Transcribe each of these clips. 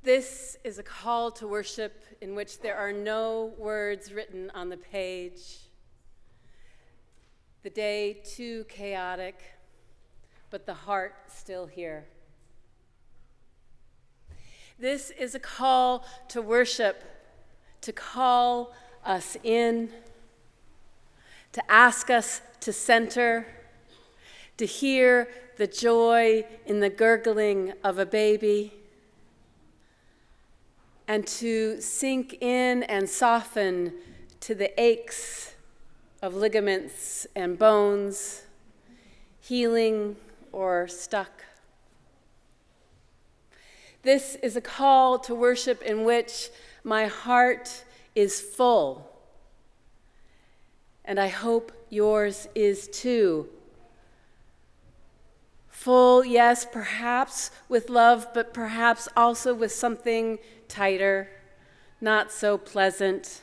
This is a call to worship in which there are no words written on the page. The day too chaotic, but the heart still here. This is a call to worship, to call us in, to ask us to center, to hear the joy in the gurgling of a baby, and to sink in and soften to the aches of ligaments and bones, healing or stuck. This is a call to worship in which my heart is full, and I hope yours is too. Full, yes, perhaps with love, but perhaps also with something tighter, not so pleasant,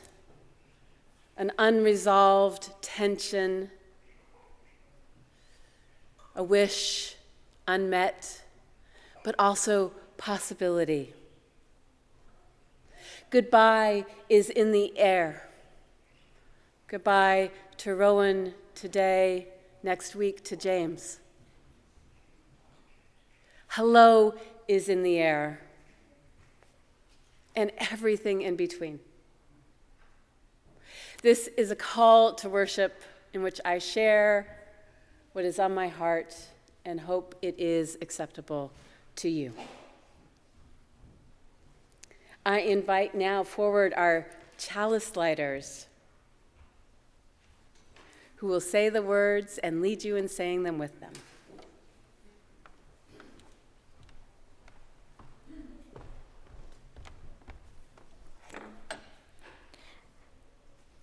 an unresolved tension, a wish unmet, but also possibility. Goodbye is in the air. Goodbye to Rowan today, next week to James. Hello is in the air, and everything in between. This is a call to worship in which I share what is on my heart and hope it is acceptable to you. I invite now forward our chalice lighters, who will say the words and lead you in saying them with them.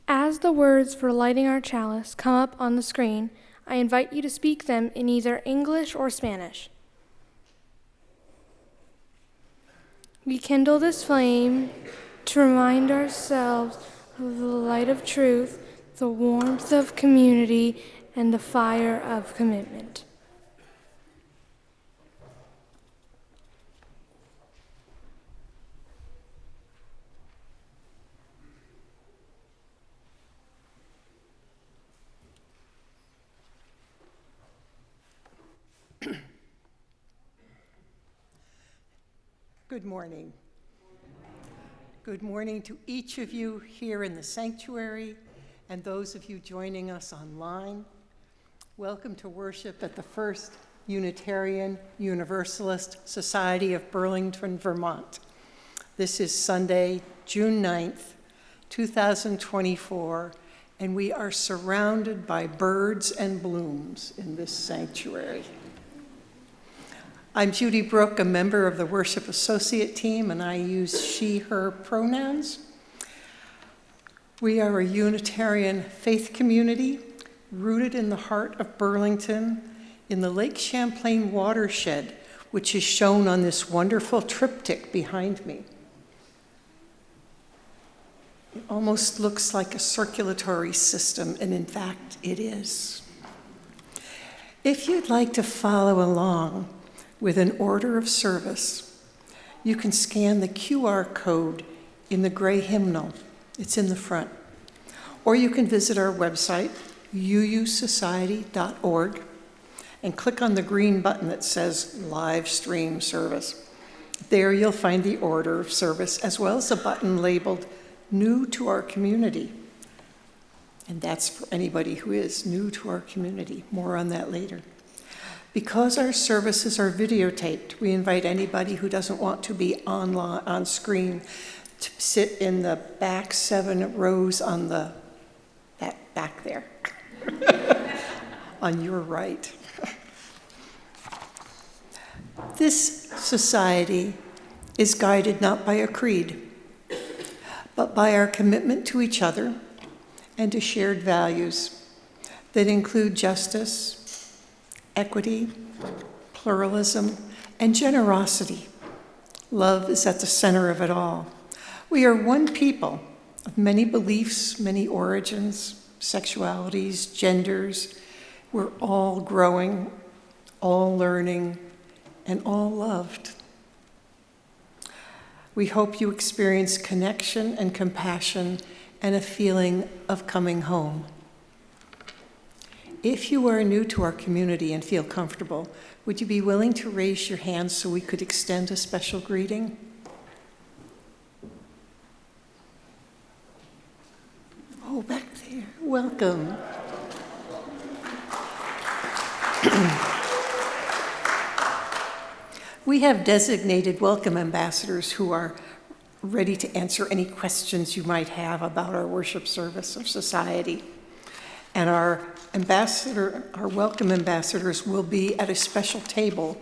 As the words for lighting our chalice come up on the screen, I invite you to speak them in either English or Spanish. We kindle this flame to remind ourselves of the light of truth, the warmth of community, and the fire of commitment. Good morning. Good morning to each of you here in the sanctuary and those of you joining us online. Welcome to worship at the First Unitarian Universalist Society of Burlington, Vermont. This is Sunday, June 9th, 2024, and we are surrounded by birds and blooms in this sanctuary. I'm Judy Brooke, a member of the Worship Associate Team, and I use she, her pronouns. We are a Unitarian faith community rooted in the heart of Burlington in the Lake Champlain watershed, which is shown on this wonderful triptych behind me. It almost looks like a circulatory system, and in fact, it is. If you'd like to follow along with an order of service, you can scan the QR code in the gray hymnal. It's in the front. Or you can visit our website, uusociety.org, and click on the green button that says Live Stream Service. There you'll find the order of service, as well as a button labeled New to Our Community. And that's for anybody who is new to our community. More on that later. Because our services are videotaped, we invite anybody who doesn't want to be on screen to sit in the back 7 rows on that back there, on your right. This society is guided not by a creed, but by our commitment to each other and to shared values that include justice, equity, pluralism, and generosity. Love is at the center of it all. We are one people of many beliefs, many origins, sexualities, genders. We're all growing, all learning, and all loved. We hope you experience connection and compassion and a feeling of coming home. If you are new to our community and feel comfortable, would you be willing to raise your hand so we could extend a special greeting? Oh, back there. Welcome. We have designated welcome ambassadors who are ready to answer any questions you might have about our worship service or society. And our welcome ambassadors will be at a special table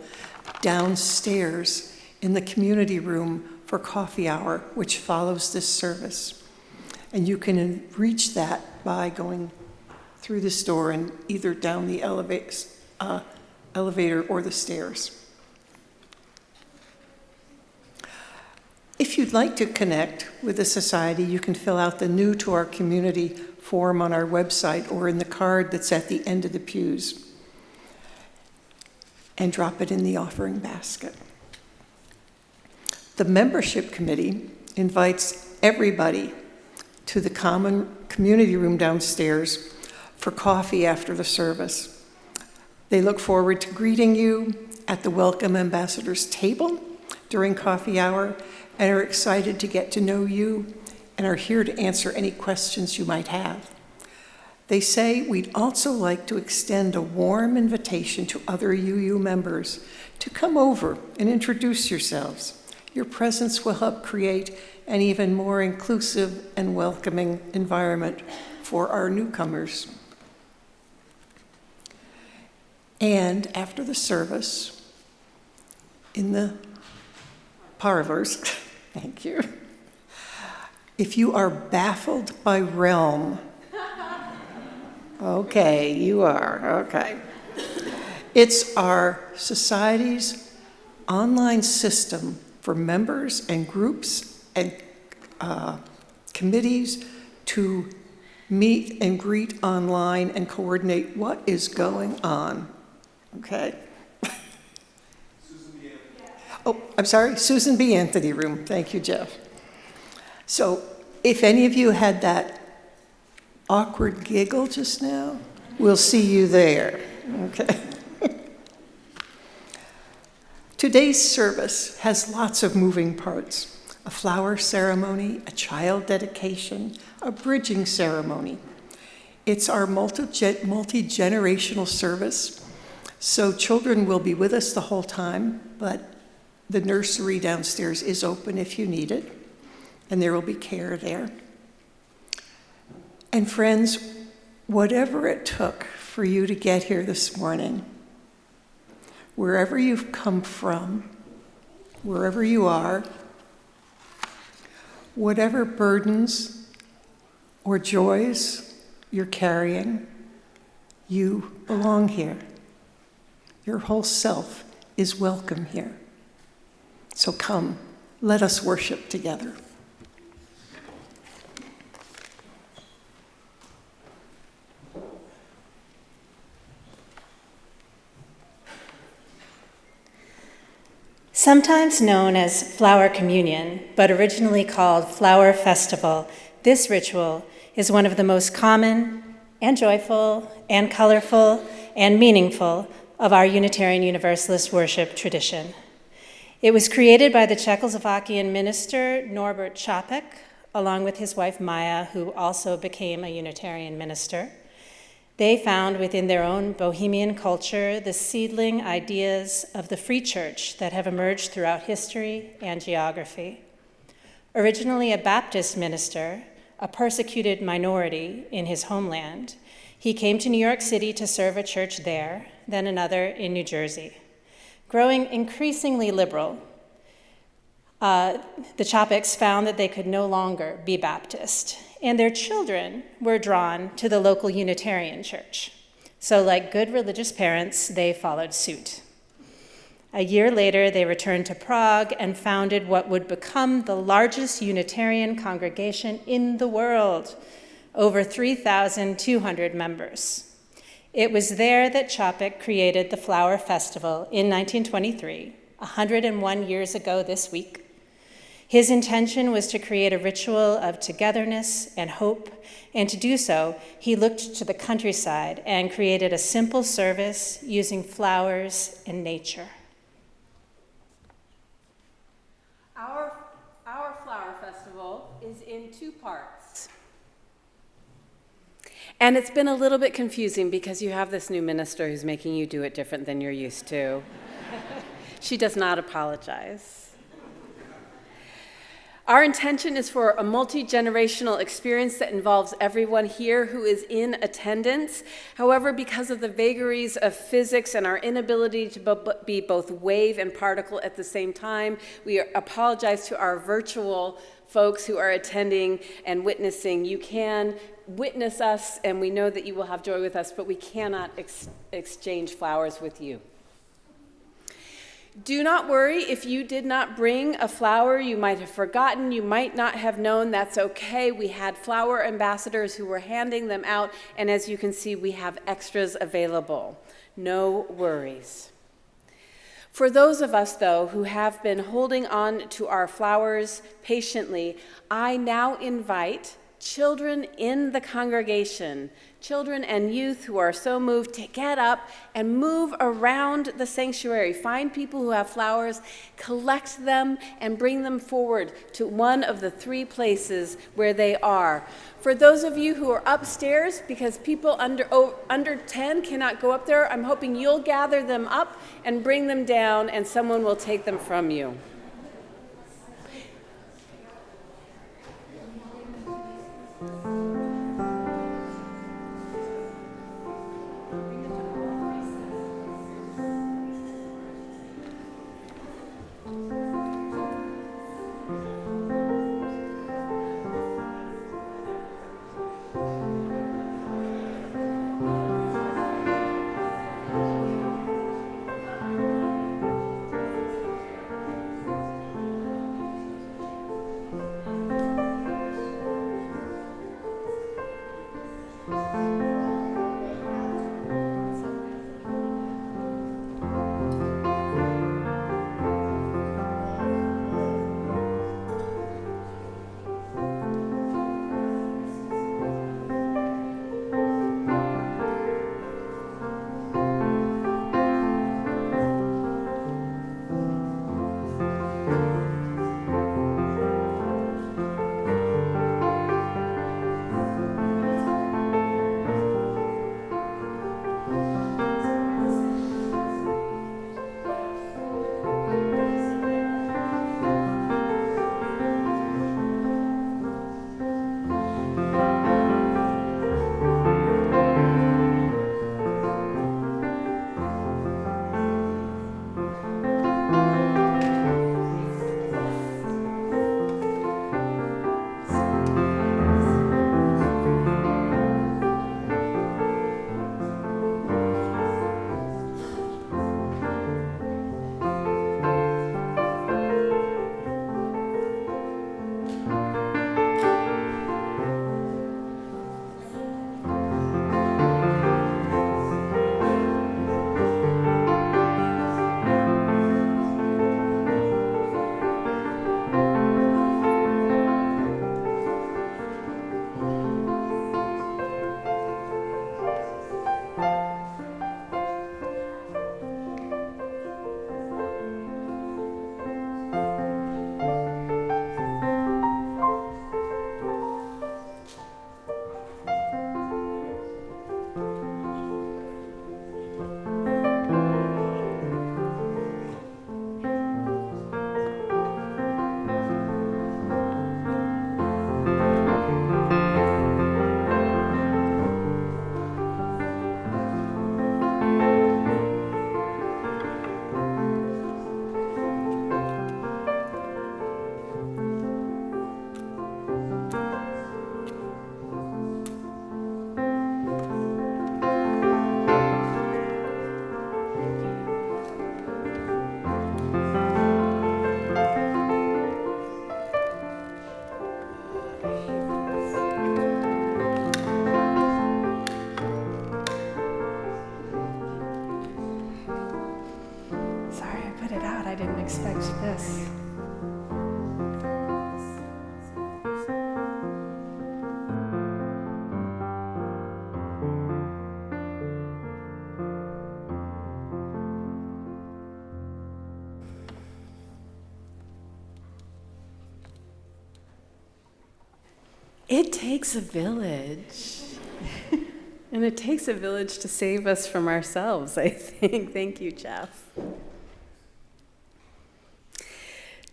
downstairs in the community room for coffee hour, which follows this service. And you can reach that by going through this door and either down the elevator or the stairs. If you'd like to connect with the society, you can fill out the New to Our Community form on our website or in the card that's at the end of the pews, and drop it in the offering basket. The membership committee invites everybody to the common community room downstairs for coffee after the service. They look forward to greeting you at the Welcome Ambassadors table during coffee hour and are excited to get to know you and are here to answer any questions you might have. They say we'd also like to extend a warm invitation to other UU members to come over and introduce yourselves. Your presence will help create an even more inclusive and welcoming environment for our newcomers. And after the service, in the parlors, thank you, if you are baffled by realm, okay, you are, okay. It's our society's online system for members and groups and committees to meet and greet online and coordinate what is going on, okay? Oh, I'm sorry, Susan B. Anthony Room. Thank you, Jeff. So if any of you had that awkward giggle just now, we'll see you there, okay? Today's service has lots of moving parts: a flower ceremony, a child dedication, a bridging ceremony. It's our multi-generational service, so children will be with us the whole time, but the nursery downstairs is open if you need it, and there will be care there. And friends, whatever it took for you to get here this morning, wherever you've come from, wherever you are, whatever burdens or joys you're carrying, you belong here. Your whole self is welcome here. So come, let us worship together. Sometimes known as Flower Communion, but originally called Flower Festival, this ritual is one of the most common and joyful and colorful and meaningful of our Unitarian Universalist worship tradition. It was created by the Czechoslovakian minister Norbert Čapek, along with his wife Maya, who also became a Unitarian minister. They found within their own Bohemian culture the seedling ideas of the free church that have emerged throughout history and geography. Originally a Baptist minister, a persecuted minority in his homeland, he came to New York City to serve a church there, then another in New Jersey. Growing increasingly liberal, the Čapeks found that they could no longer be Baptist, and their children were drawn to the local Unitarian church. So like good religious parents, they followed suit. A year later, they returned to Prague and founded what would become the largest Unitarian congregation in the world, over 3,200 members. It was there that Čapek created the Flower Festival in 1923, 101 years ago this week. His intention was to create a ritual of togetherness and hope, and to do so, he looked to the countryside and created a simple service using flowers and nature. Our flower festival is in 2 parts. And it's been a little bit confusing because you have this new minister who's making you do it different than you're used to. She does not apologize. Our intention is for a multi-generational experience that involves everyone here who is in attendance. However, because of the vagaries of physics and our inability to be both wave and particle at the same time, we apologize to our virtual folks who are attending and witnessing. You can witness us, and we know that you will have joy with us, but we cannot exchange flowers with you. Do not worry if you did not bring a flower. You might have forgotten, you might not have known. That's okay. We had flower ambassadors who were handing them out, and as you can see, we have extras available. No worries. For those of us, though, who have been holding on to our flowers patiently, I now invite children in the congregation, children and youth who are so moved, to get up and move around the sanctuary. Find people who have flowers, collect them, and bring them forward to one of the 3 places where they are. For those of you who are upstairs, because people under 10 cannot go up there, I'm hoping you'll gather them up and bring them down, and someone will take them from you. expect this. It takes a village. And it takes a village to save us from ourselves, I think. Thank you, Jeff.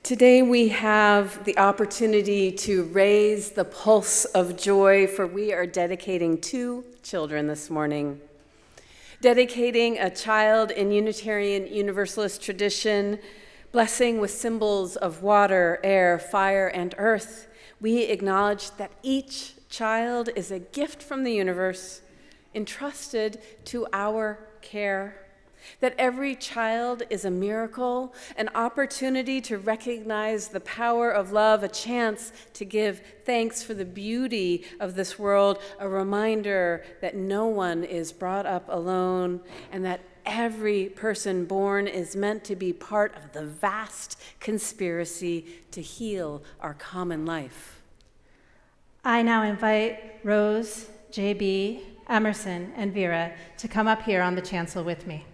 Today we have the opportunity to raise the pulse of joy, for we are dedicating 2 children this morning. Dedicating a child in Unitarian Universalist tradition, blessing with symbols of water, air, fire, and earth. We acknowledge that each child is a gift from the universe, entrusted to our care, that every child is a miracle, an opportunity to recognize the power of love, a chance to give thanks for the beauty of this world, a reminder that no one is brought up alone, and that every person born is meant to be part of the vast conspiracy to heal our common life. I now invite Rose, JB, Emerson, and Vera to come up here on the chancel with me.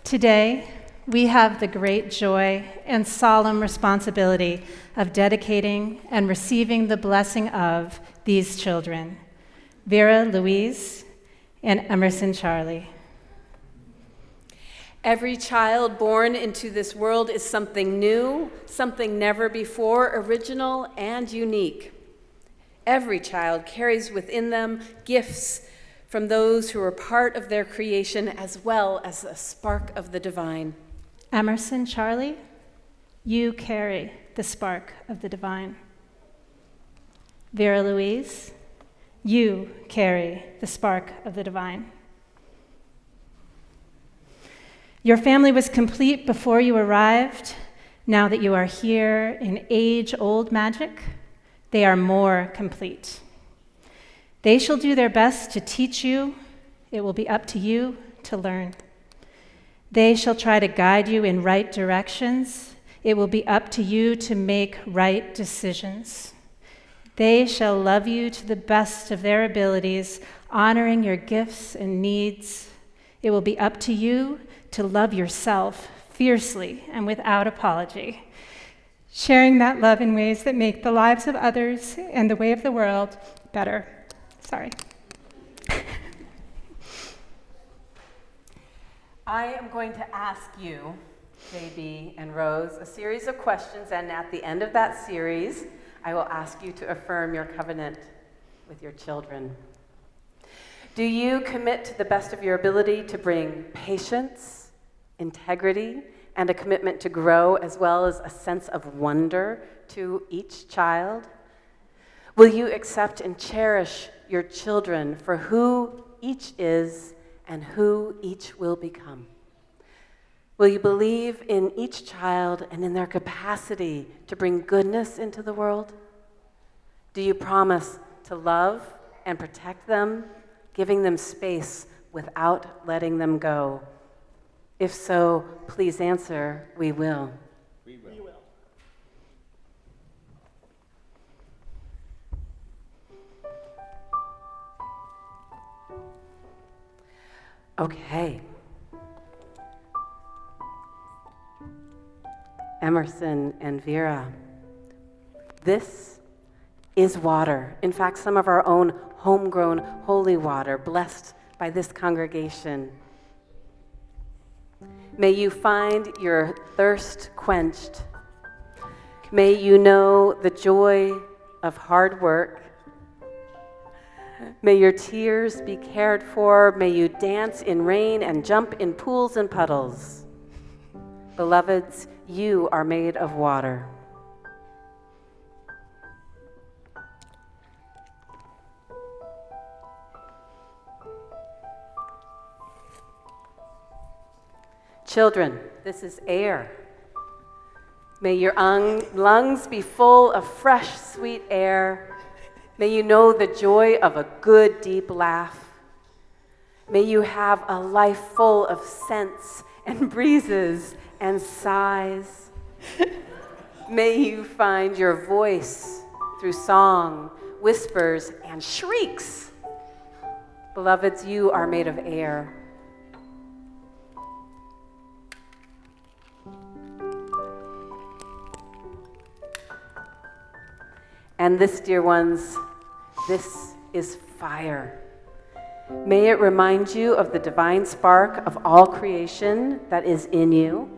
Today, we have the great joy and solemn responsibility of dedicating and receiving the blessing of these children, Vera Louise and Emerson Charlie. Every child born into this world is something new, something never before, original and unique. Every child carries within them gifts from those who are part of their creation, as well as a spark of the divine. Emerson Charlie, you carry the spark of the divine. Vera Louise, you carry the spark of the divine. Your family was complete before you arrived. Now that you are here in age-old magic, they are more complete. They shall do their best to teach you. It will be up to you to learn. They shall try to guide you in right directions. It will be up to you to make right decisions. They shall love you to the best of their abilities, honoring your gifts and needs. It will be up to you to love yourself fiercely and without apology, sharing that love in ways that make the lives of others and the way of the world better. Sorry. I am going to ask you, JB and Rose, a series of questions, and at the end of that series, I will ask you to affirm your covenant with your children. Do you commit to the best of your ability to bring patience, integrity, and a commitment to grow, as well as a sense of wonder to each child? Will you accept and cherish your children for who each is and who each will become? Will you believe in each child and in their capacity to bring goodness into the world? Do you promise to love and protect them, giving them space without letting them go? If so, please answer, we will. We will. Okay. Emerson and Vera, this is water. In fact, some of our own homegrown holy water, blessed by this congregation. May you find your thirst quenched. May you know the joy of hard work. May your tears be cared for. May you dance in rain and jump in pools and puddles. Beloveds, you are made of water. Children, this is air. May your lungs be full of fresh, sweet air. May you know the joy of a good, deep laugh. May you have a life full of scents and breezes and sighs. May you find your voice through song, whispers, and shrieks. Beloveds, you are made of air. And this, dear ones, this is fire. May it remind you of the divine spark of all creation that is in you.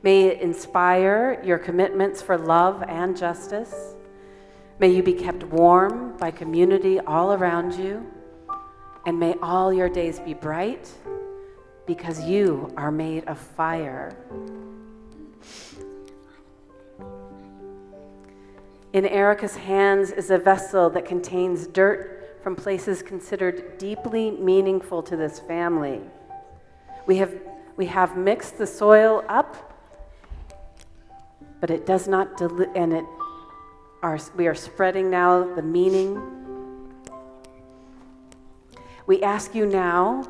May it inspire your commitments for love and justice. May you be kept warm by community all around you. And may all your days be bright because you are made of fire. In Erica's hands is a vessel that contains dirt from places considered deeply meaningful to this family. We have mixed the soil up, but it does not we are spreading now the meaning. We ask you now,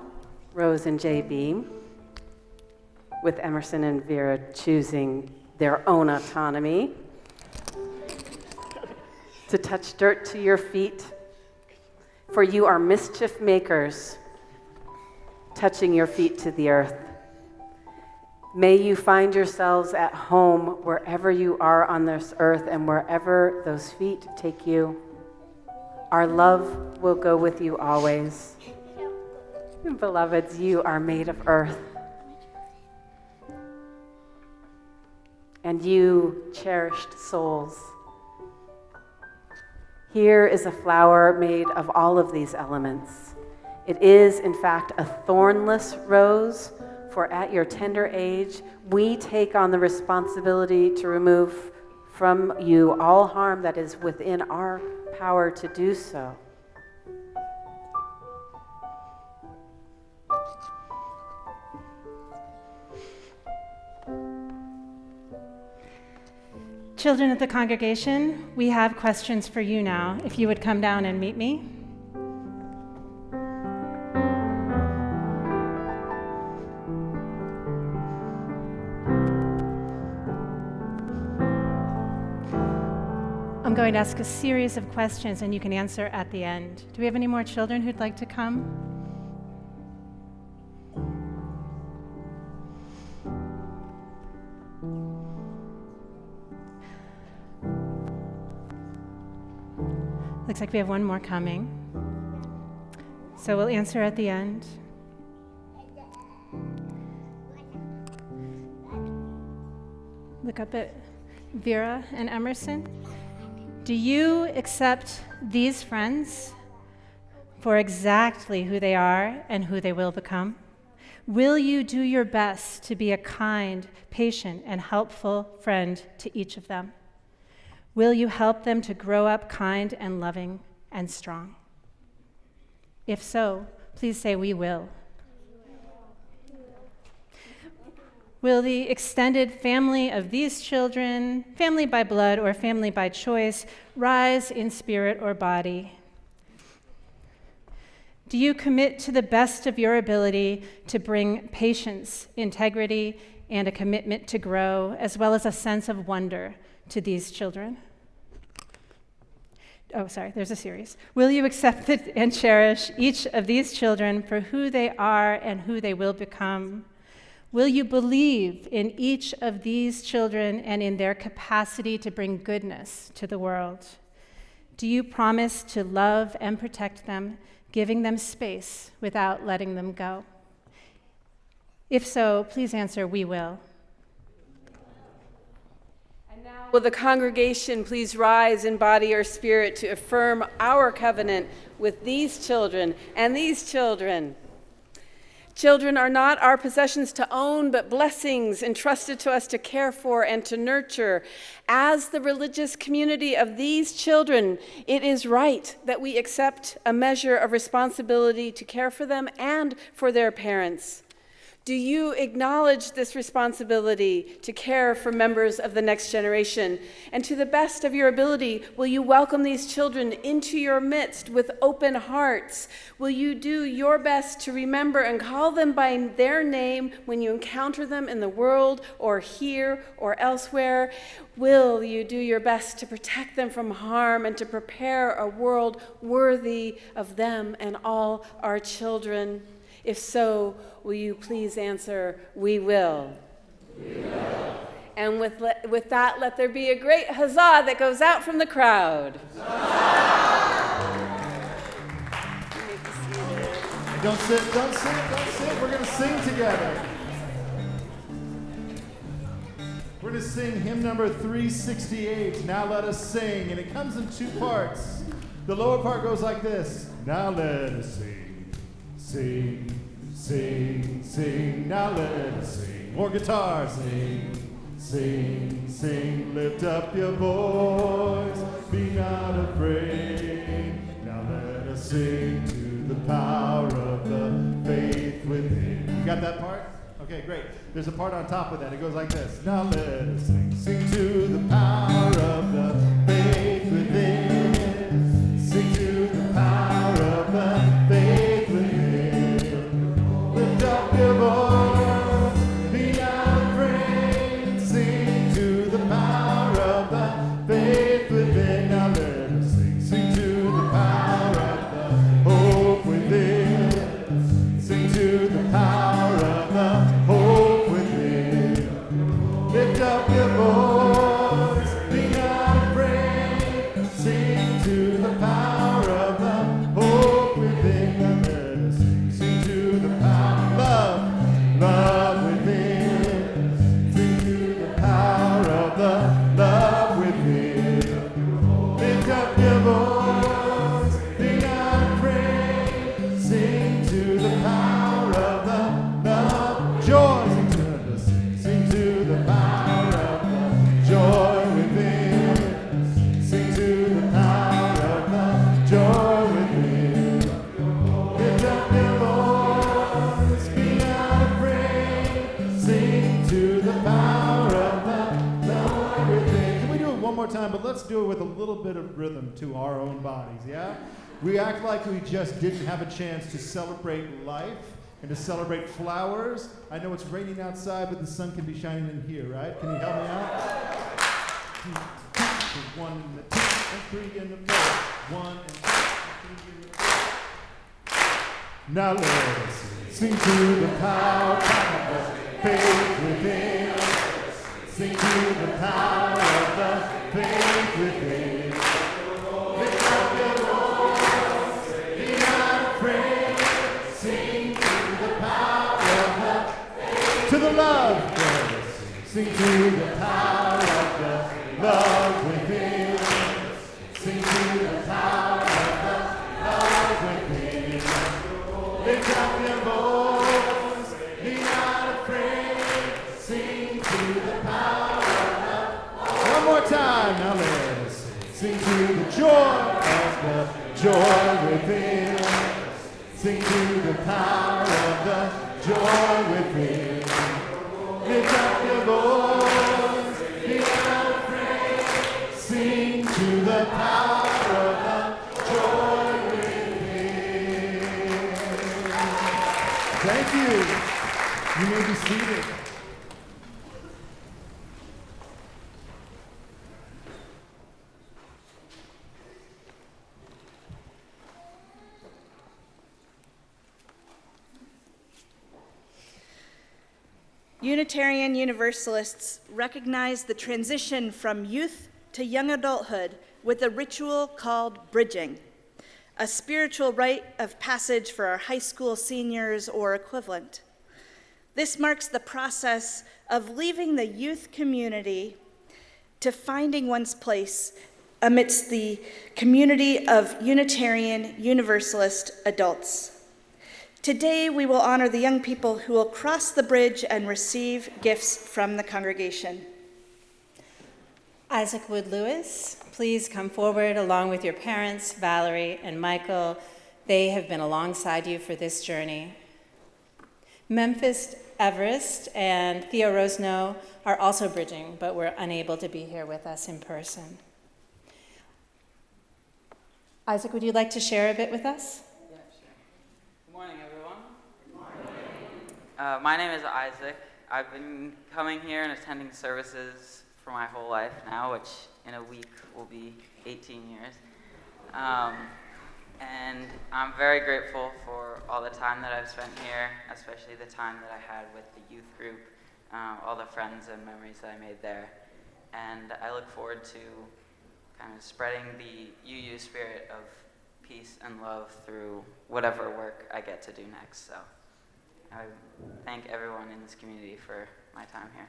Rose and JB, with Emerson and Vera choosing their own autonomy, to touch dirt to your feet, for you are mischief makers, touching your feet to the earth. May you find yourselves at home wherever you are on this earth and wherever those feet take you. Our love will go with you always. Beloveds, you are made of earth. And you cherished souls. Here is a flower made of all of these elements. It is, in fact, a thornless rose, for at your tender age, we take on the responsibility to remove from you all harm that is within our power to do so. Children of the congregation, we have questions for you now. If you would come down and meet me. I'm going to ask a series of questions and you can answer at the end. Do we have any more children who'd like to come? Looks like we have one more coming. So we'll answer at the end. Look up at Vera and Emerson. Do you accept these friends for exactly who they are and who they will become? Will you do your best to be a kind, patient, and helpful friend to each of them? Will you help them to grow up kind and loving and strong? If so, please say, we will. Will the extended family of these children, family by blood or family by choice, rise in spirit or body? Do you commit to the best of your ability to bring patience, integrity, and a commitment to grow, as well as a sense of wonder to these children? Oh, sorry, there's a series. Will you accept and cherish each of these children for who they are and who they will become? Will you believe in each of these children and in their capacity to bring goodness to the world? Do you promise to love and protect them, giving them space without letting them go? If so, please answer, we will. Will the congregation please rise in body or spirit to affirm our covenant with these children and these children? Children are not our possessions to own, but blessings entrusted to us to care for and to nurture. As the religious community of these children, it is right that we accept a measure of responsibility to care for them and for their parents. Do you acknowledge this responsibility to care for members of the next generation? And to the best of your ability, will you welcome these children into your midst with open hearts? Will you do your best to remember and call them by their name when you encounter them in the world or here or elsewhere? Will you do your best to protect them from harm and to prepare a world worthy of them and all our children? If so, will you please answer, we will. We will. And with that, let there be a great huzzah that goes out from the crowd. Don't sit, don't sit, don't sit. We're going to sing together. We're going to sing hymn number 368, Now Let Us Sing, and it comes in two parts. The lower part goes like this. Now let us sing. Sing, sing, sing, now let us sing. More guitar, sing, sing, sing. Lift up your voice, be not afraid. Now let us sing to the power of the faith within. You got that part? Okay, great. There's a part on top of that. It goes like this. Now let us sing, sing to the power of the faith within. Sing to the power of the faith within. Lift up your voice, be not afraid, sing to the power of the faith within. Now let us sing, sing to the power of the hope within. Sing to the power of the hope within. Lift up your voice, be not afraid, sing to the power of the hope within. Now let us sing, sing to the power, love within. Sing to the power of the love within. Lift up your voice, be not afraid, sing to the power of the love, joy. Sing to the power of the joy within. Sing to the power of the joy within. Lift up your voice, be not afraid. Sing to the power of the love within. Can we do it one more time? But let's do it with a little bit of rhythm to our own bodies, yeah? We act like we just didn't have a chance to celebrate life and to celebrate flowers. I know it's raining outside, but the sun can be shining in here, right? Can you help me out? 1 and 2 and 3 and the 4. 1 and 2 and 3 and the 4. Now let us sing to the power of the faith within. Sing to the power of the faith within. Lift up your voice, be not afraid. Sing to the power of the faith. To the love, sing to the power of the love within. Sing to the power of the love within. Lift up your voice, be not afraid. Sing to the power of the. One more time, now let us sing to the joy of the joy within. Sing to the power of the joy within. Lift up your voice, be not afraid. Sing to the power of the joy within. Thank you. You may be seated. Unitarian Universalists recognize the transition from youth to young adulthood with a ritual called bridging, a spiritual rite of passage for our high school seniors or equivalent. This marks the process of leaving the youth community to finding one's place amidst the community of Unitarian Universalist adults. Today, we will honor the young people who will cross the bridge and receive gifts from the congregation. Isaac Wood Lewis, please come forward along with your parents, Valerie and Michael. They have been alongside you for this journey. Memphis Everest and Theo Rosno are also bridging, but were unable to be here with us in person. Isaac, would you like to share a bit with us? Yeah, sure. Good morning, everyone. Good morning. My name is Isaac. I've been coming here and attending services for my whole life now, which in a week will be 18 years. And I'm very grateful for all the time that I've spent here, especially the time that I had with the youth group, all the friends and memories that I made there. And I look forward to kind of spreading the UU spirit of peace and love through whatever work I get to do next. So I thank everyone in this community for my time here.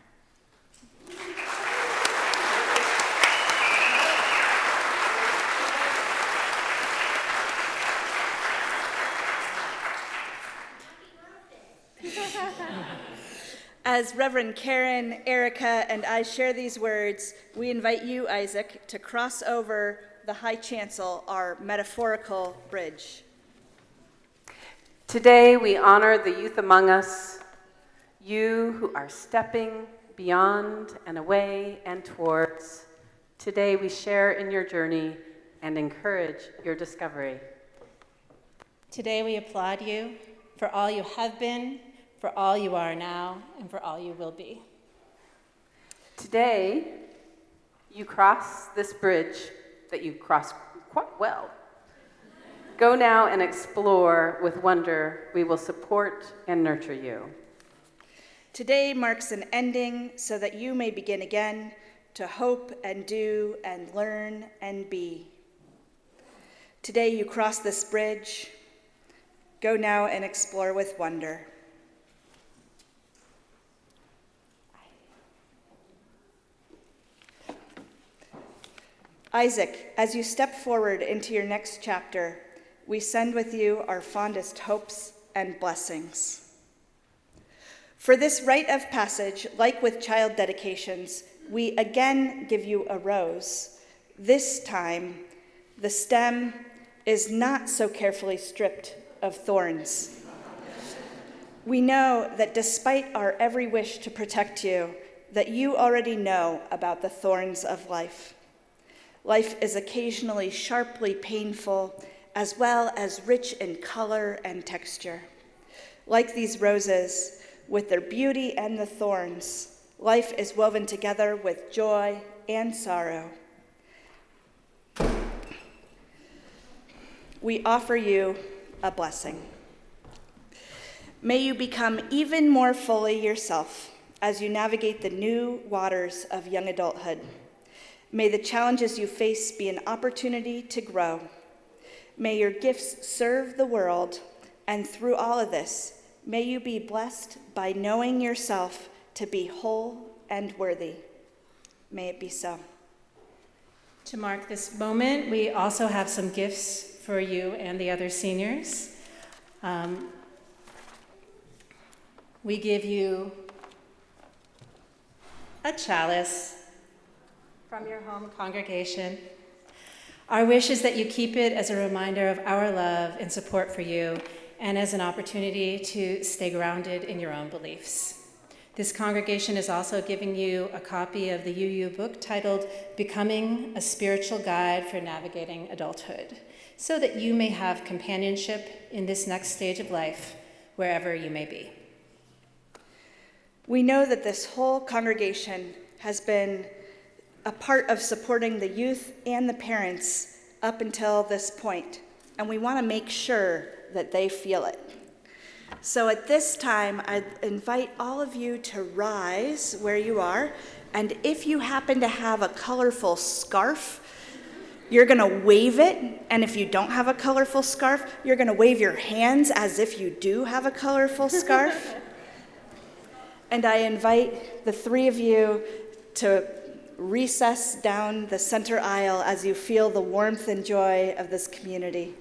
As Reverend Karen, Erica, and I share these words, we invite you, Isaac, to cross over the high chancel, our metaphorical bridge. Today we honor the youth among us, you who are stepping beyond and away and towards. Today we share in your journey and encourage your discovery. Today we applaud you for all you have been, for all you are now, and for all you will be. Today, you cross this bridge that you cross quite well. Go now and explore with wonder. We will support and nurture you. Today marks an ending so that you may begin again to hope and do and learn and be. Today you cross this bridge. Go now and explore with wonder. Isaac, as you step forward into your next chapter, we send with you our fondest hopes and blessings. For this rite of passage, like with child dedications, we again give you a rose. This time, the stem is not so carefully stripped of thorns. We know that despite our every wish to protect you, that you already know about the thorns of life. Life is occasionally sharply painful, as well as rich in color and texture. Like these roses, with their beauty and the thorns, life is woven together with joy and sorrow. We offer you a blessing. May you become even more fully yourself as you navigate the new waters of young adulthood. May the challenges you face be an opportunity to grow. May your gifts serve the world, and through all of this, may you be blessed by knowing yourself to be whole and worthy. May it be so. To mark this moment, we also have some gifts for you and the other seniors. We give you a chalice from your home congregation. Our wish is that you keep it as a reminder of our love and support for you, and as an opportunity to stay grounded in your own beliefs. This congregation is also giving you a copy of the UU book titled Becoming a Spiritual Guide for Navigating Adulthood, so that you may have companionship in this next stage of life, wherever you may be. We know that this whole congregation has been a part of supporting the youth and the parents up until this point, and we want to make sure that they feel it. So at this time, I invite all of you to rise where you are, and if you happen to have a colorful scarf, you're going to wave it, and if you don't have a colorful scarf, you're going to wave your hands as if you do have a colorful scarf. And I invite the three of you to recess down the center aisle as you feel the warmth and joy of this community.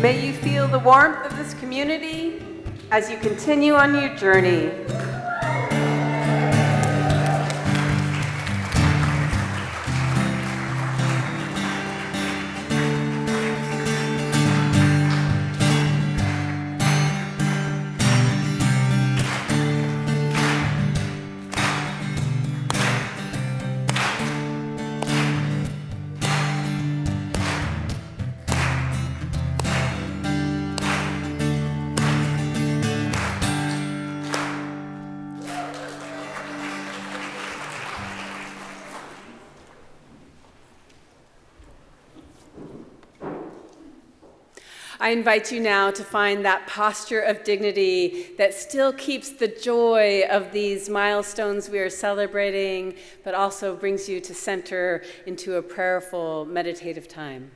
May you feel the warmth of this community as you continue on your journey. I invite you now to find that posture of dignity that still keeps the joy of these milestones we are celebrating, but also brings you to center into a prayerful, meditative time.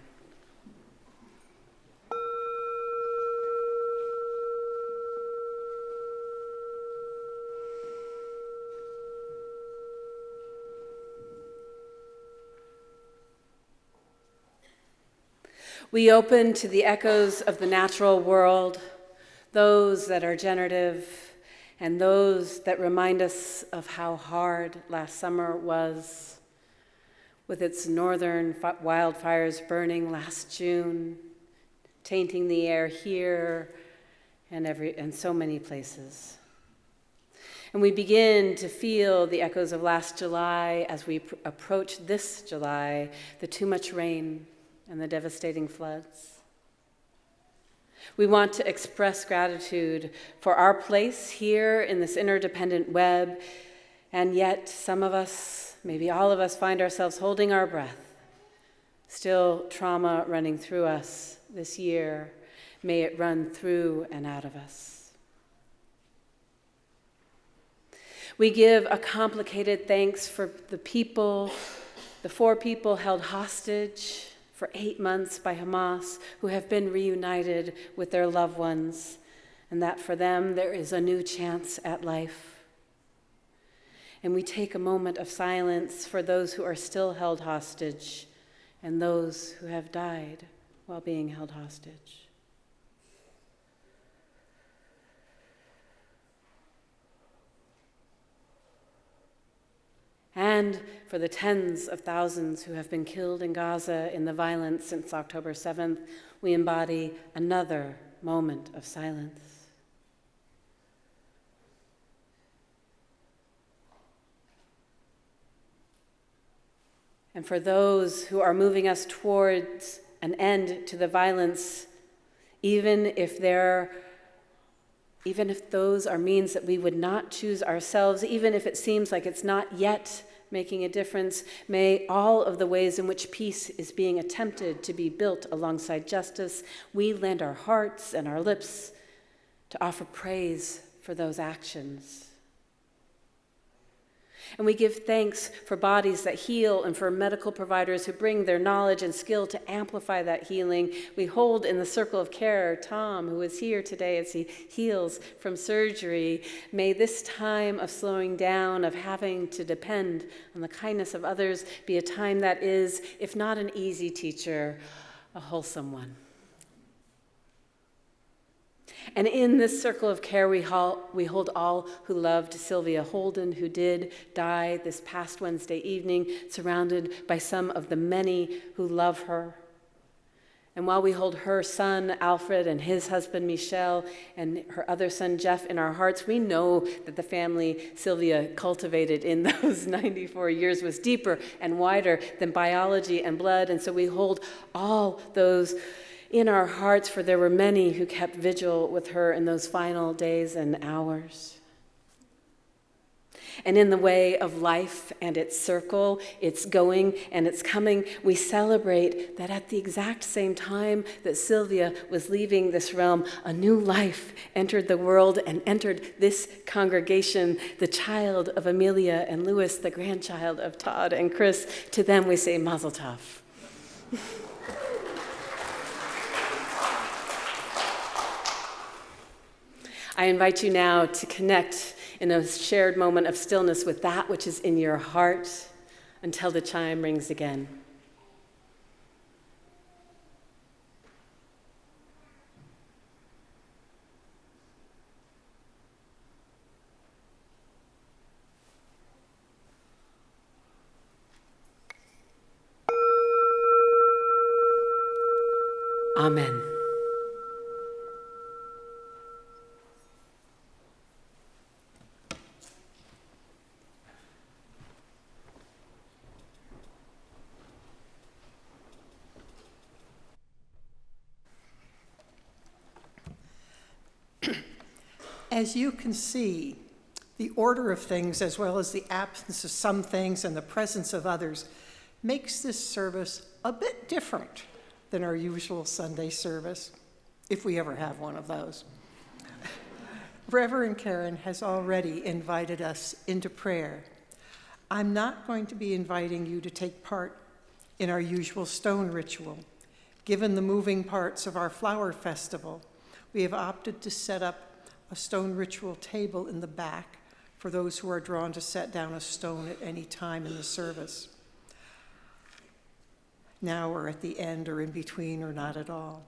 We open to the echoes of the natural world, those that are generative, and those that remind us of how hard last summer was, with its northern wildfires burning last June, tainting the air here and so many places. And we begin to feel the echoes of last July as we approach this July, the too much rain and the devastating floods. We want to express gratitude for our place here in this interdependent web, and yet some of us, maybe all of us, find ourselves holding our breath. Still trauma running through us this year. May it run through and out of us. We give a complicated thanks for the 4 people held hostage for 8 months by Hamas, who have been reunited with their loved ones, and that for them there is a new chance at life. And we take a moment of silence for those who are still held hostage and those who have died while being held hostage. And for the tens of thousands who have been killed in Gaza in the violence since October 7th, we embody another moment of silence. And for those who are moving us towards an end to the violence, even if those are means that we would not choose ourselves, even if it seems like it's not yet making a difference, may all of the ways in which peace is being attempted to be built alongside justice, we lend our hearts and our lips to offer praise for those actions. And we give thanks for bodies that heal and for medical providers who bring their knowledge and skill to amplify that healing. We hold in the circle of care Tom, who is here today as he heals from surgery. May this time of slowing down, of having to depend on the kindness of others, be a time that is, if not an easy teacher, a wholesome one. And in this circle of care, we hold all who loved Sylvia Holden, who did die this past Wednesday evening, surrounded by some of the many who love her. And while we hold her son, Alfred, and his husband, Michelle, and her other son, Jeff, in our hearts, we know that the family Sylvia cultivated in those 94 years was deeper and wider than biology and blood. And so we hold all those in our hearts, for there were many who kept vigil with her in those final days and hours. And in the way of life and its circle, its going and its coming, we celebrate that at the exact same time that Sylvia was leaving this realm, a new life entered the world and entered this congregation, the child of Amelia and Louis, the grandchild of Todd and Chris. To them we say Mazel Tov. I invite you now to connect in a shared moment of stillness with that which is in your heart until the chime rings again. Amen. As you can see, the order of things, as well as the absence of some things and the presence of others, makes this service a bit different than our usual Sunday service. if we ever have one of those. Reverend Karen has already invited us into prayer. I'm not going to be inviting you to take part in our usual stone ritual. Given the moving parts of our flower festival, we have opted to set up a stone ritual table in the back for those who are drawn to set down a stone at any time in the service. Now or at the end or in between or not at all.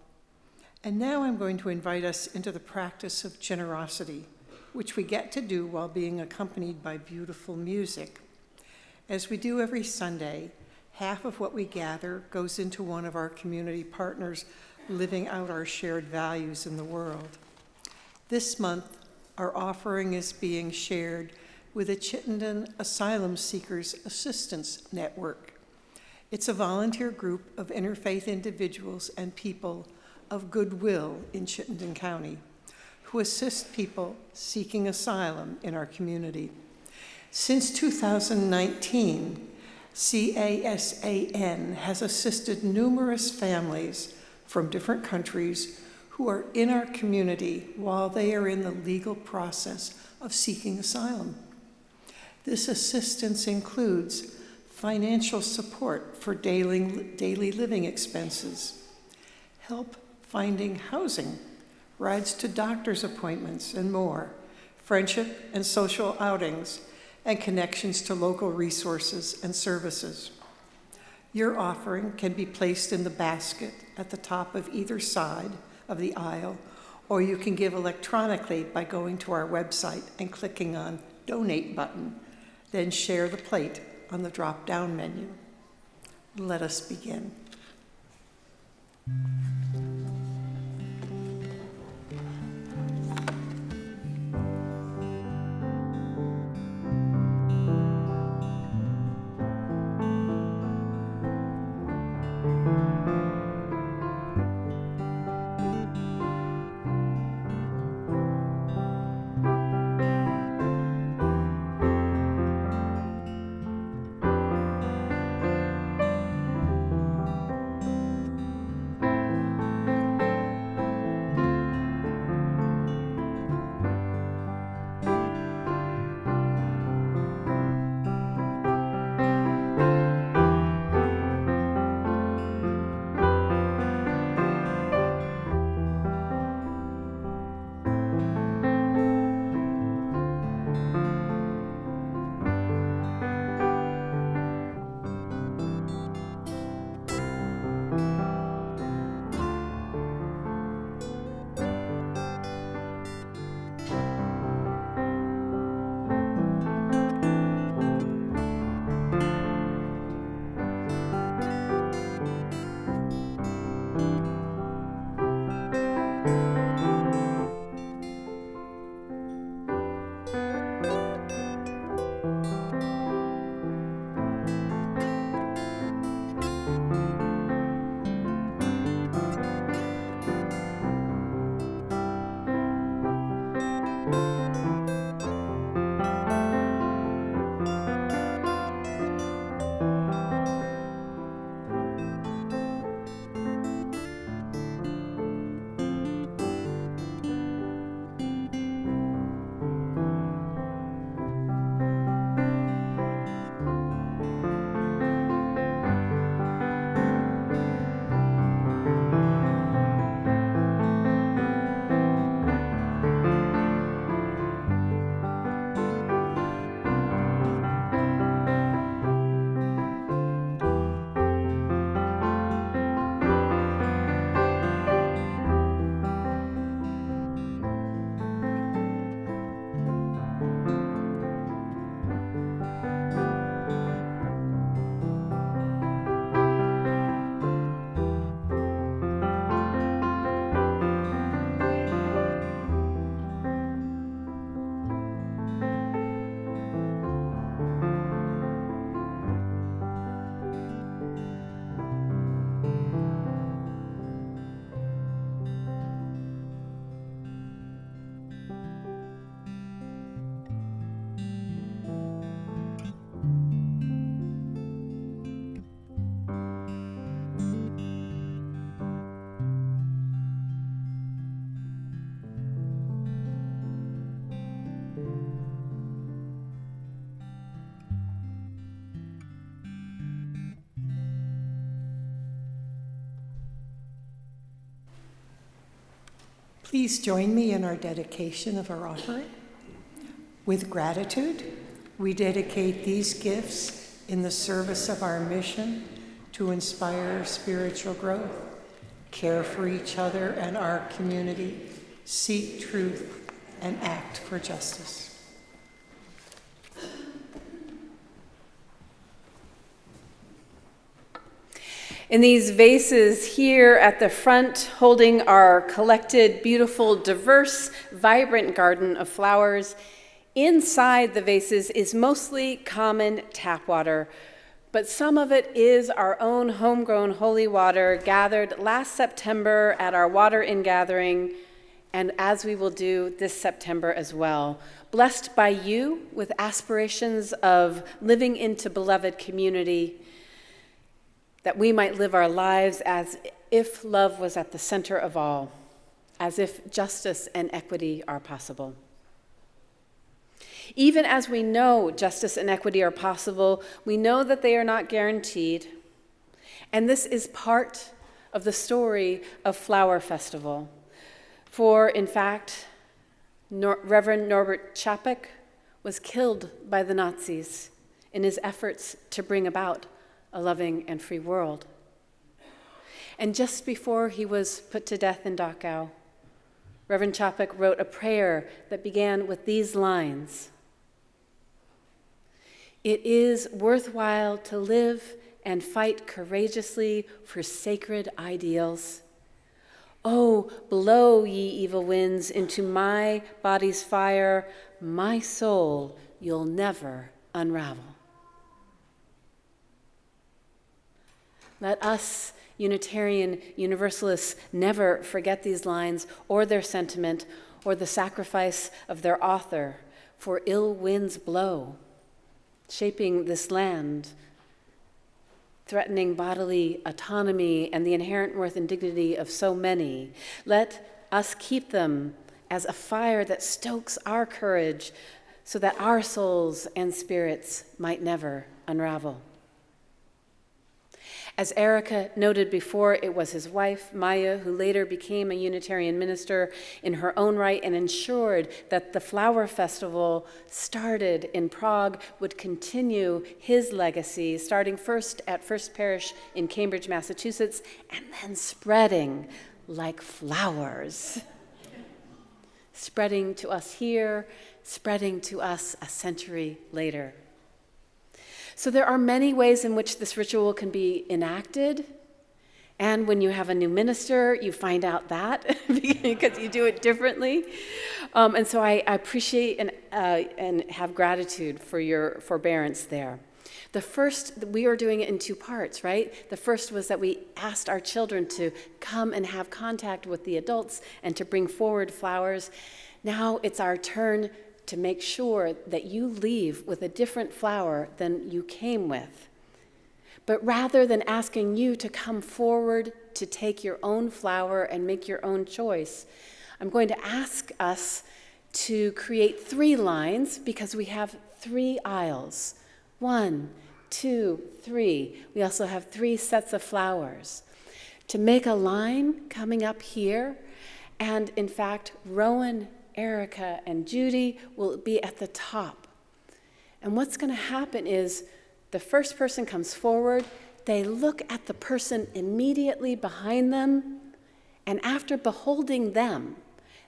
And now I'm going to invite us into the practice of generosity, which we get to do while being accompanied by beautiful music. As we do every Sunday, half of what we gather goes into one of our community partners living out our shared values in the world. This month, our offering is being shared with the Chittenden Asylum Seekers Assistance Network. It's a volunteer group of interfaith individuals and people of goodwill in Chittenden County who assist people seeking asylum in our community. Since 2019, CASAN has assisted numerous families from different countries who are in our community while they are in the legal process of seeking asylum. This assistance includes financial support for daily living expenses, help finding housing, rides to doctor's appointments, and more, friendship and social outings, and connections to local resources and services. Your offering can be placed in the basket at the top of either side of the aisle, or you can give electronically by going to our website and clicking on Donate button, then share the plate on the drop-down menu. Let us begin. Please join me in our dedication of our offering. With gratitude, we dedicate these gifts in the service of our mission to inspire spiritual growth, care for each other and our community, seek truth, and act for justice. In these vases here at the front, holding our collected, beautiful, diverse, vibrant garden of flowers, inside the vases is mostly common tap water, but some of it is our own homegrown holy water gathered last September at our water ingathering, and as we will do this September as well. Blessed by you with aspirations of living into beloved community, that we might live our lives as if love was at the center of all, as if justice and equity are possible. Even as we know justice and equity are possible, we know that they are not guaranteed. And this is part of the story of Flower Festival. For, in fact, Reverend Norbert Chapek was killed by the Nazis in his efforts to bring about a loving and free world. And just before he was put to death in Dachau, Reverend Chapek wrote a prayer that began with these lines: "It is worthwhile to live and fight courageously for sacred ideals. Oh, blow, ye evil winds, into my body's fire, my soul you'll never unravel." Let us, Unitarian Universalists, never forget these lines or their sentiment or the sacrifice of their author, for ill winds blow, shaping this land, threatening bodily autonomy and the inherent worth and dignity of so many. Let us keep them as a fire that stokes our courage so that our souls and spirits might never unravel. As Erica noted before, it was his wife, Maya, who later became a Unitarian minister in her own right and ensured that the Flower Festival, started in Prague, would continue his legacy, starting first at First Parish in Cambridge, Massachusetts, and then spreading like flowers. Spreading to us here, spreading to us a century later. So there are many ways in which this ritual can be enacted. And when you have a new minister, you find out that because you do it differently. And so I appreciate and have gratitude for your forbearance there. The first, we are doing it in two parts, right? The first was that we asked our children to come and have contact with the adults and to bring forward flowers. Now it's our turn to make sure that you leave with a different flower than you came with. But rather than asking you to come forward to take your own flower and make your own choice, I'm going to ask us to create 3 lines because we have 3 aisles. 1, 2, 3. We also have 3 sets of flowers. To make a line coming up here, and in fact, Rowan, Erica, and Judy will be at the top. And what's going to happen is the first person comes forward, they look at the person immediately behind them, and after beholding them,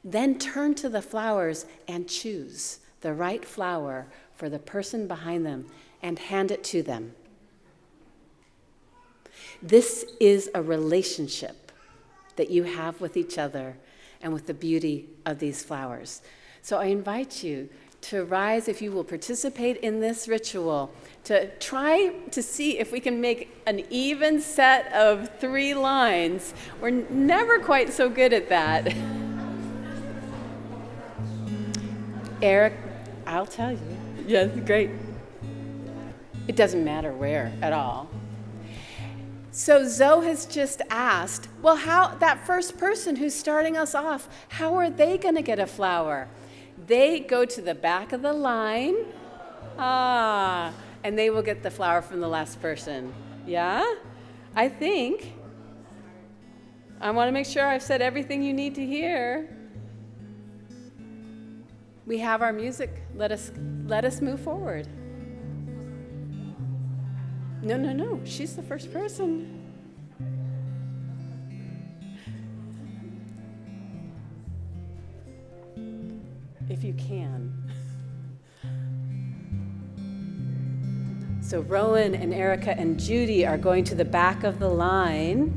then turn to the flowers and choose the right flower for the person behind them and hand it to them. This is a relationship that you have with each other and with the beauty of these flowers. So I invite you to rise, if you will participate in this ritual, to try to see if we can make an even set of 3 lines. We're never quite so good at that. Eric, I'll tell you. Yes, great. It doesn't matter where at all. So Zoe has just asked, well, how that first person who's starting us off, how are they going to get a flower? They go to the back of the line, and they will get the flower from the last person. Yeah? I think. I want to make sure I've said everything you need to hear. We have our music. Let us move forward. No. She's the first person. If you can. So Rowan and Erica and Judy are going to the back of the line.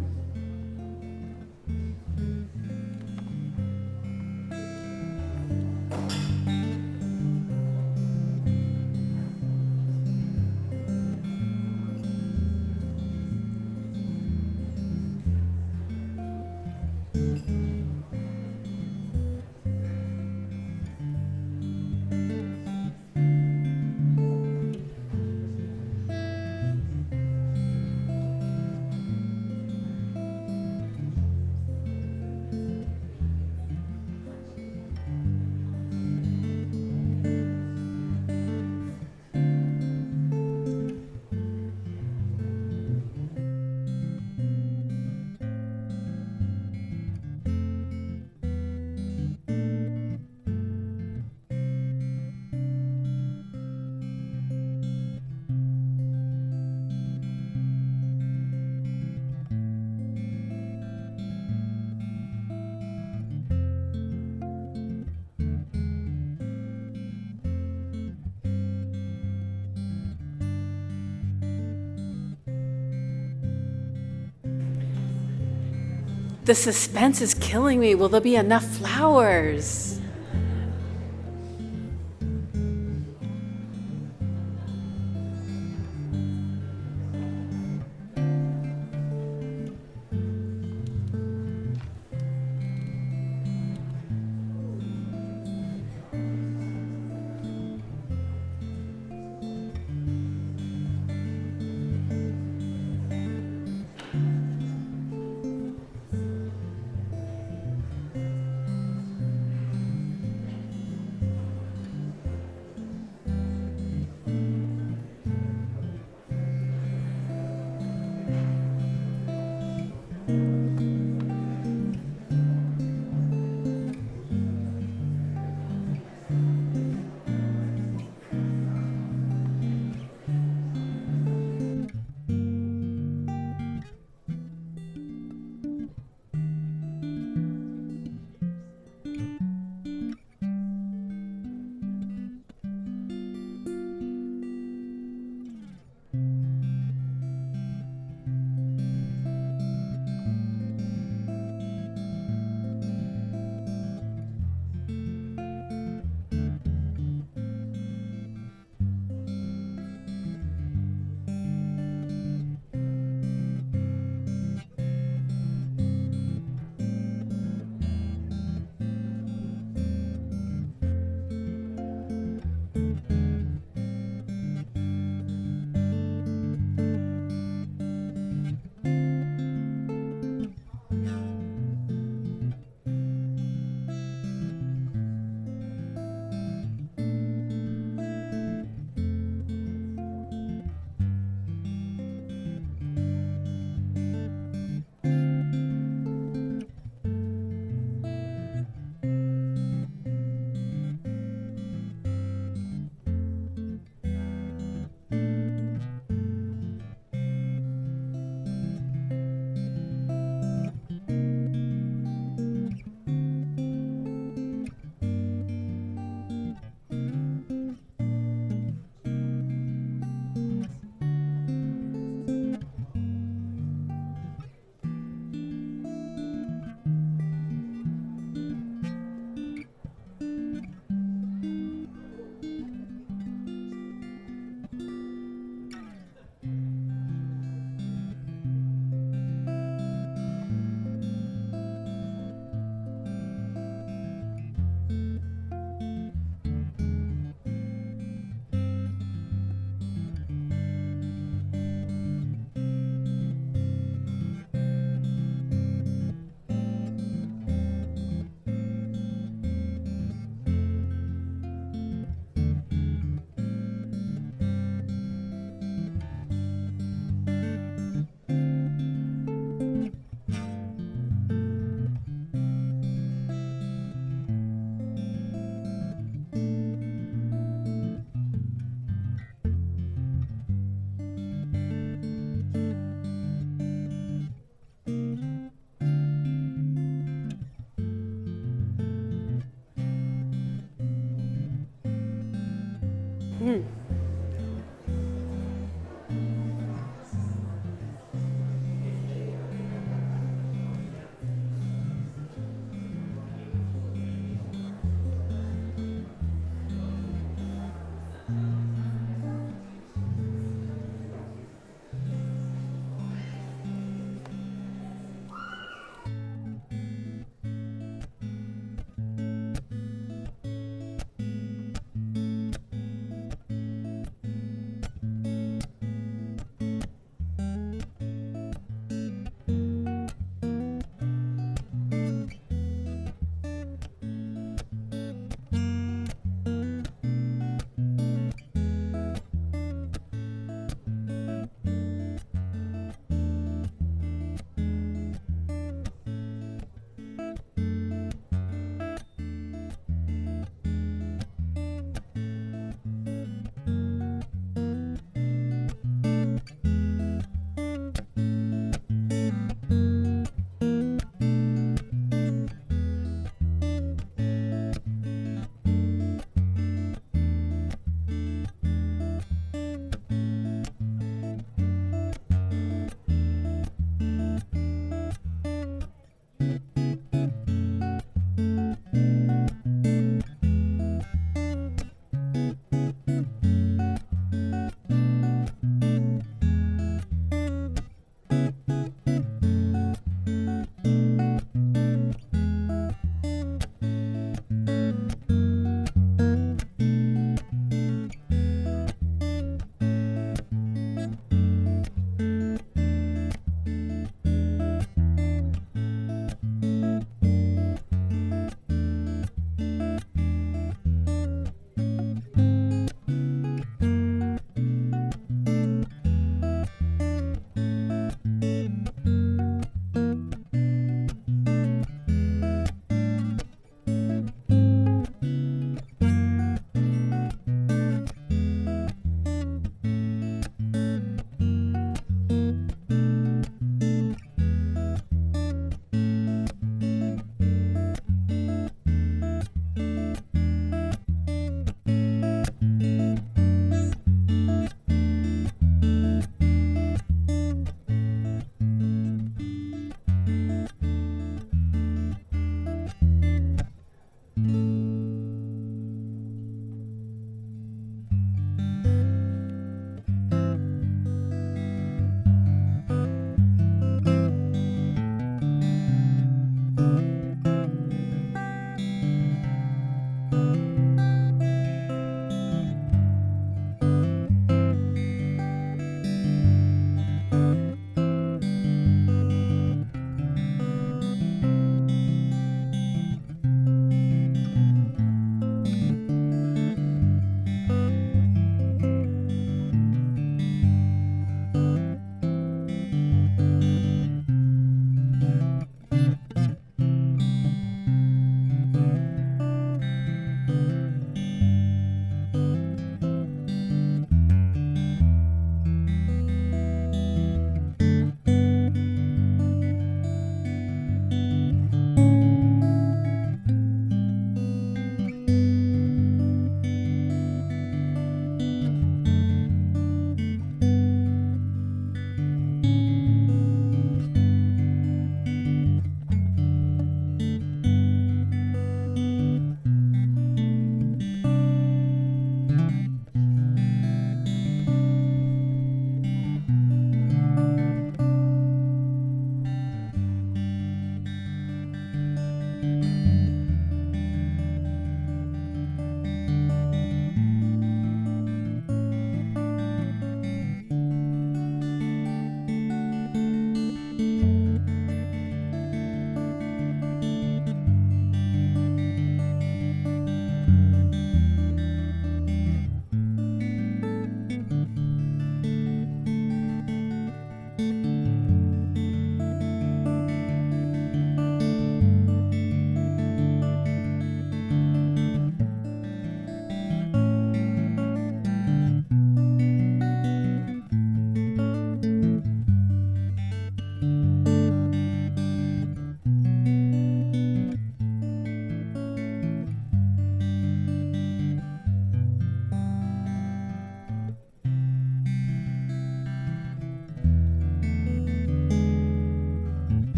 The suspense is killing me. Will there be enough flowers?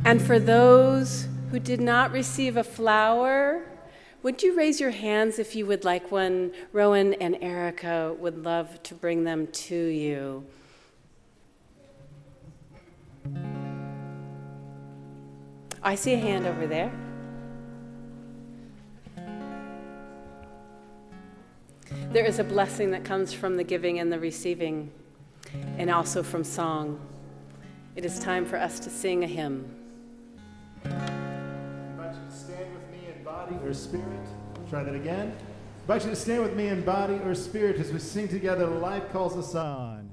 And for those who did not receive a flower, would you raise your hands if you would like one? Rowan and Erica would love to bring them to you. I see a hand over there. There is a blessing that comes from the giving and the receiving, and also from song. It is time for us to sing a hymn. I invite you to stand with me in body or spirit. Try that again. I invite you to stand with me in body or spirit as we sing together, Life Calls Us On.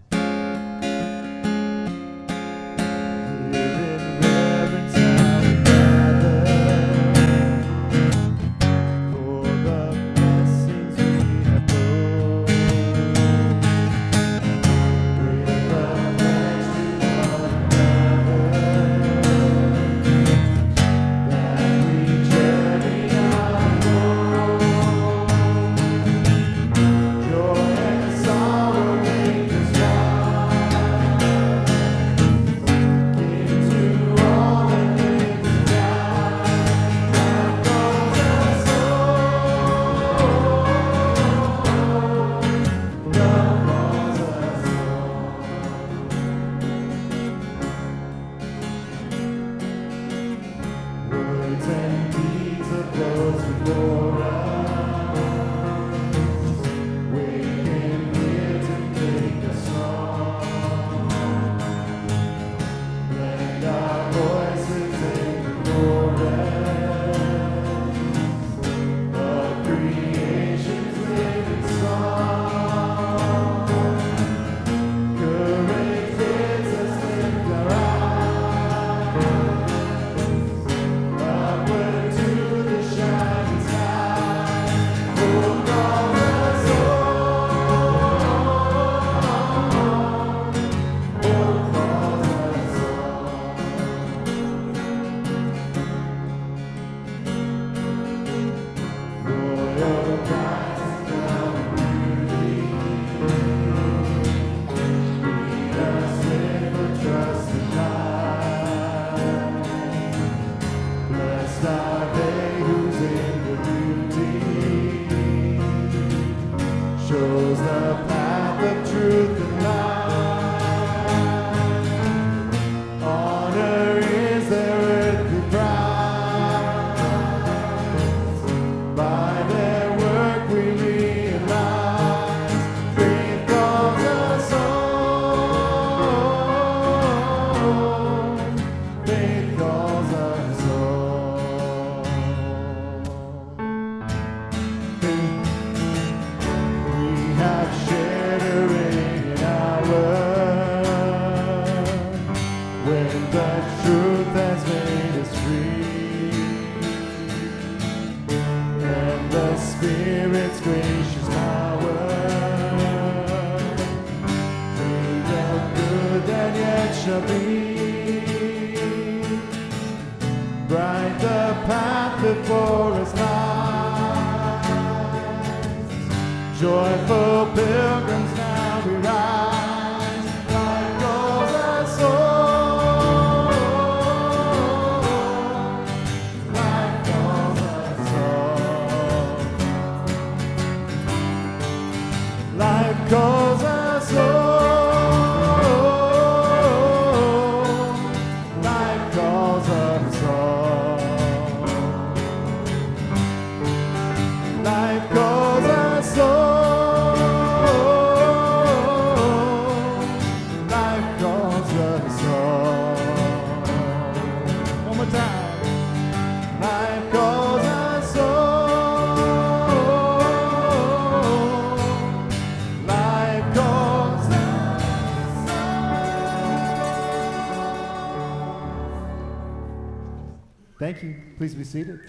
Thank you. Please be seated.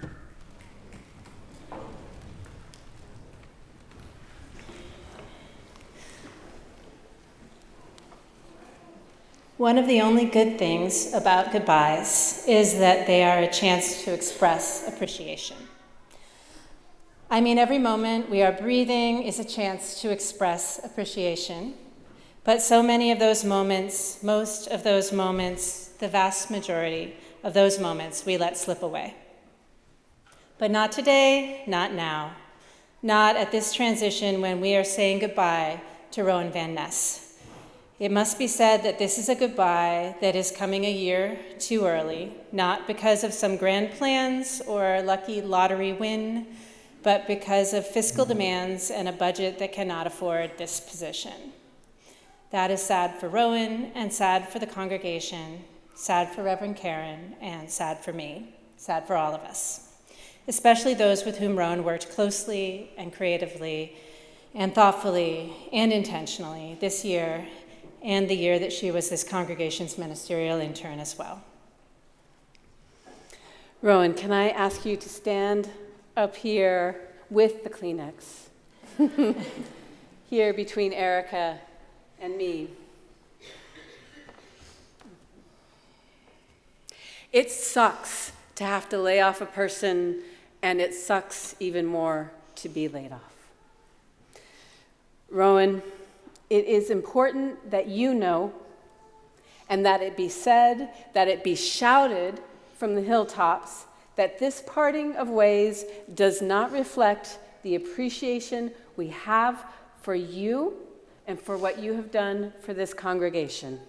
One of the only good things about goodbyes is that they are a chance to express appreciation. I mean, every moment we are breathing is a chance to express appreciation, but so many of those moments, most of those moments, the vast majority, of those moments we let slip away. But not today, not now, not at this transition when we are saying goodbye to Rowan Van Ness. It must be said that this is a goodbye that is coming a year too early, not because of some grand plans or a lucky lottery win, but because of fiscal demands and a budget that cannot afford this position. That is sad for Rowan and sad for the congregation, sad for Reverend Karen, and sad for me, sad for all of us, especially those with whom Rowan worked closely and creatively and thoughtfully and intentionally this year and the year that she was this congregation's ministerial intern as well. Rowan, can I ask you to stand up here with the Kleenex? Here between Erica and me. It sucks to have to lay off a person, and it sucks even more to be laid off. Rowan, it is important that you know, and that it be said, that it be shouted from the hilltops, that this parting of ways does not reflect the appreciation we have for you and for what you have done for this congregation.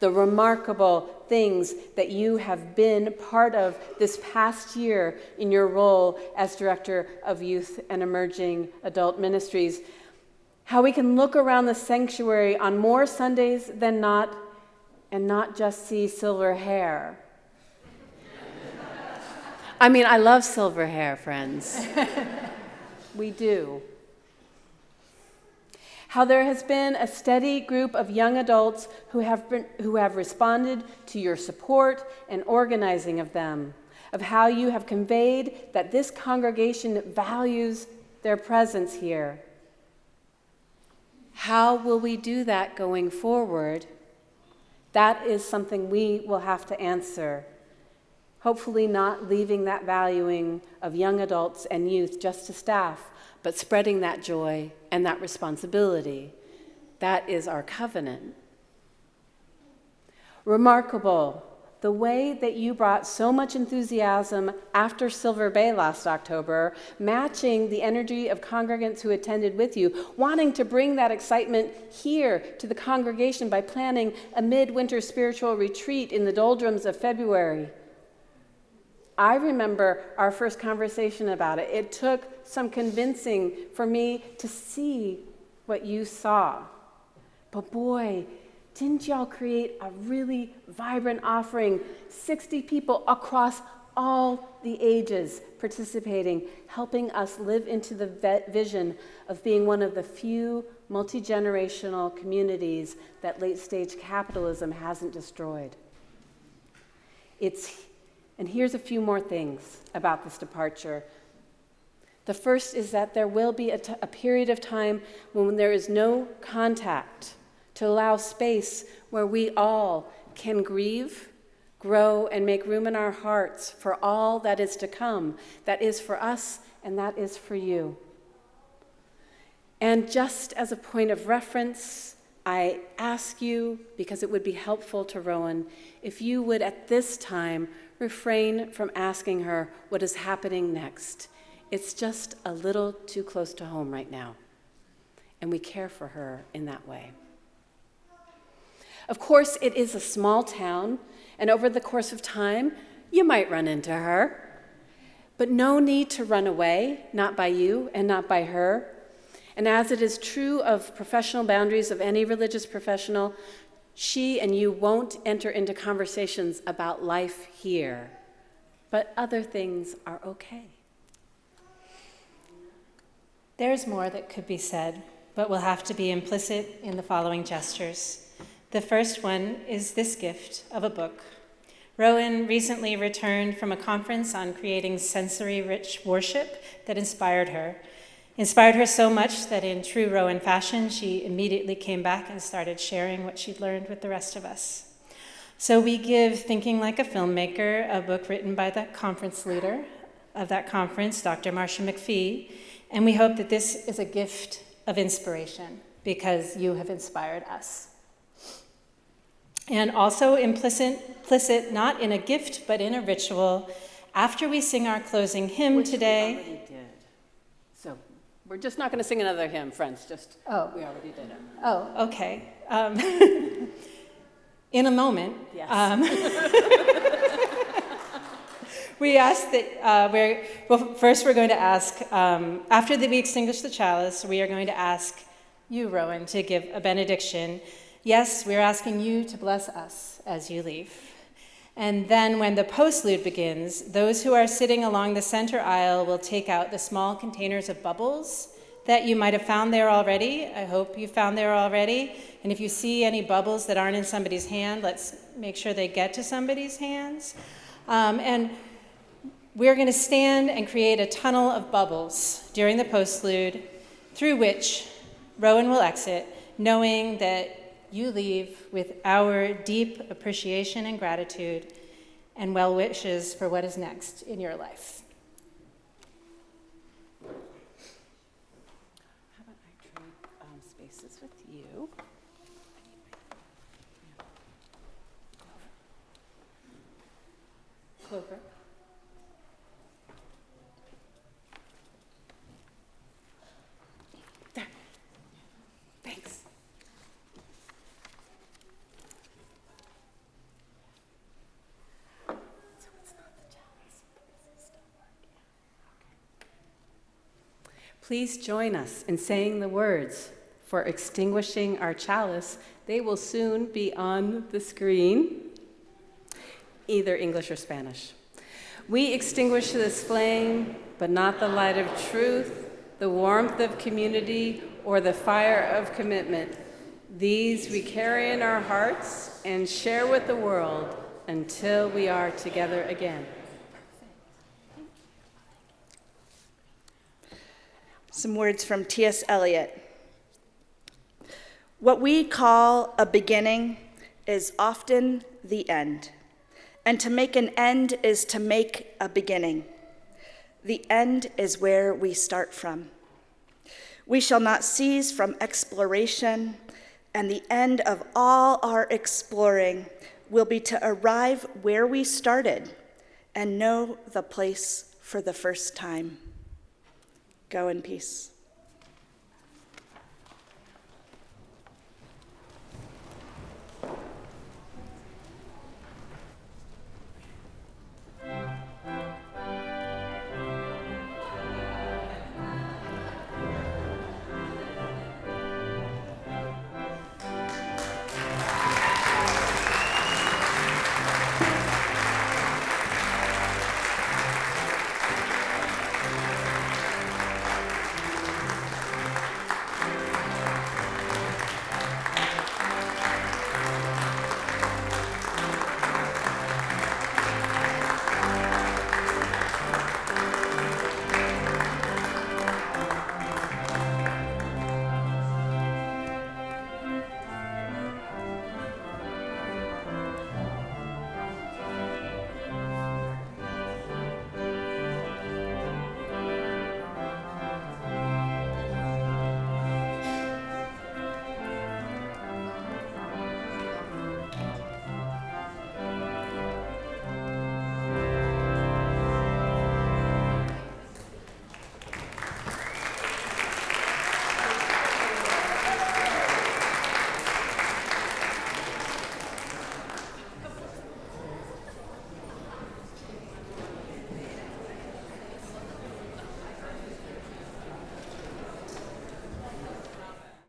The remarkable things that you have been part of this past year in your role as Director of Youth and Emerging Adult Ministries. How we can look around the sanctuary on more Sundays than not and not just see silver hair. I mean, I love silver hair, friends. We do. How there has been a steady group of young adults who have responded to your support and organizing of them, of how you have conveyed that this congregation values their presence here. How will we do that going forward? That is something we will have to answer. Hopefully not leaving that valuing of young adults and youth just to staff, but spreading that joy and that responsibility. That is our covenant. Remarkable, the way that you brought so much enthusiasm after Silver Bay last October, matching the energy of congregants who attended with you, wanting to bring that excitement here to the congregation by planning a midwinter spiritual retreat in the doldrums of February. I remember our first conversation about it. It took some convincing for me to see what you saw. But boy, didn't y'all create a really vibrant offering? 60 people across all the ages participating, helping us live into the vision of being one of the few multi-generational communities that late-stage capitalism hasn't destroyed. And here's a few more things about this departure. The first is that there will be a period of time when there is no contact to allow space where we all can grieve, grow, and make room in our hearts for all that is to come, that is for us and that is for you. And just as a point of reference, I ask you, because it would be helpful to Rowan, if you would at this time refrain from asking her what is happening next. It's just a little too close to home right now, and we care for her in that way. Of course, it is a small town, and over the course of time, you might run into her, but no need to run away, not by you and not by her. And as it is true of professional boundaries of any religious professional, she and you won't enter into conversations about life here, but other things are okay. There's more that could be said, but will have to be implicit in the following gestures. The first one is this gift of a book. Rowan recently returned from a conference on creating sensory-rich worship that inspired her so much that in true Rowan fashion, she immediately came back and started sharing what she'd learned with the rest of us. So we give Thinking Like a Filmmaker, a book written by the conference leader of that conference, Dr. Marcia McPhee, and we hope that this is a gift of inspiration because you have inspired us. And also implicit not in a gift, but in a ritual, after we sing our closing hymn today. We already did. So we're just not going to sing another hymn, friends. We already did it. Oh, okay. In a moment. Yes. We ask that, first we're going to ask, after we extinguish the chalice, we are going to ask you, Rowan, to give a benediction. Yes, we're asking you to bless us as you leave. And then when the postlude begins, those who are sitting along the center aisle will take out the small containers of bubbles that you might have found there already. I hope you found there already. And if you see any bubbles that aren't in somebody's hand, let's make sure they get to somebody's hands. And we're going to stand and create a tunnel of bubbles during the postlude through which Rowan will exit, knowing that you leave with our deep appreciation and gratitude and well wishes for what is next in your life. How about I trade spaces with you? Clover. There. Thanks. Please join us in saying the words for extinguishing our chalice. They will soon be on the screen, either English or Spanish. We extinguish this flame, but not the light of truth, the warmth of community, or the fire of commitment. These we carry in our hearts and share with the world until we are together again. Some words from T.S. Eliot. What we call a beginning is often the end, and to make an end is to make a beginning. The end is where we start from. We shall not cease from exploration, and the end of all our exploring will be to arrive where we started and know the place for the first time. Go in peace.